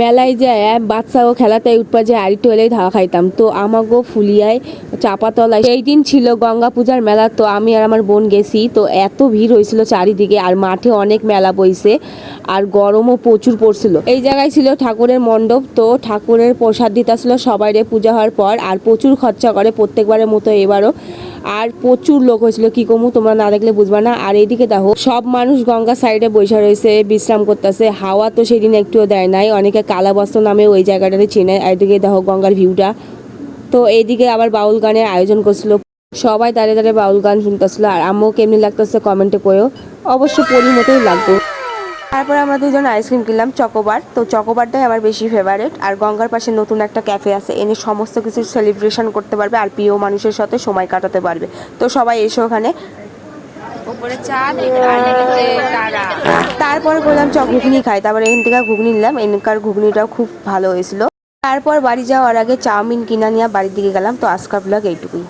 মেলায় যায় বাচ্চাও খেলাতে উঠপা যে আরেকটু এলেই ধাওয়া খাইতাম। তো আমাগো ফুলিয়ায় চাপাতলায় সেই দিন ছিল গঙ্গা পূজার মেলা। তো আমি আর আমার বোন গেছি, তো এত ভিড় হয়েছিল চারিদিকে, আর মাঠে অনেক মেলা বইছে, আর গরমও প্রচুর পড়ছিল। এই জায়গায় ছিল ঠাকুরের মণ্ডপ, তো ঠাকুরের প্রসাদ দিতেছিল সবাইরে পূজা হওয়ার পর, আর প্রচুর খরচা করে প্রত্যেকবারের মতো এবারও। আর প্রচুর লোক হয়েছিল, কি কমু তোমরা না দেখলে বুঝবা না। আর এইদিকে দেখো সব মানুষ গঙ্গা সাইডে বসে রয়েছে, বিশ্রাম করতেছে। হাওয়া তো সেদিন একটুও দেয় নাই, অনেকে কালাবস্ত্র নামে ওই জায়গাটাতে চেনে। এইদিকে দেখো গঙ্গার ভিউটা। তো এইদিকে আবার বাউল গানের আয়োজন করছিল, সবাই দাঁড়িয়ে দাঁড়িয়ে বাউল গান শুনতেছিল। আর আম্মু কেমনি লাগতেছে কমেন্টে কয়েও, অবশ্য পরির মতোই লাগবে। তারপরে আমরা দুজন আইসক্রিম কিনলাম চকোবার। তো চকোবারটাই আমার বেশি ফেভারিট। আর গঙ্গার পাশে নতুন একটা ক্যাফে আছে, এনে সমস্ত কিছু সেলিব্রেশন করতে পারবে আর প্রিয় মানুষের সাথে সময় কাটাতে পারবে। তো সবাই এসো ওখানে। উপরে চাঁদ আর নিচে তারা। তারপর বললাম ঘুগনি খাই, তারপরে এখান থেকে ঘুগনি নিলাম, এখানকার ঘুগনিটাও খুব ভালো হয়েছিল। তারপর বাড়ি যাওয়ার আগে চাউমিন কিনা নিয়ে বাড়ির দিকে গেলাম। তো আজকাল ব্লগ এইটুকুই।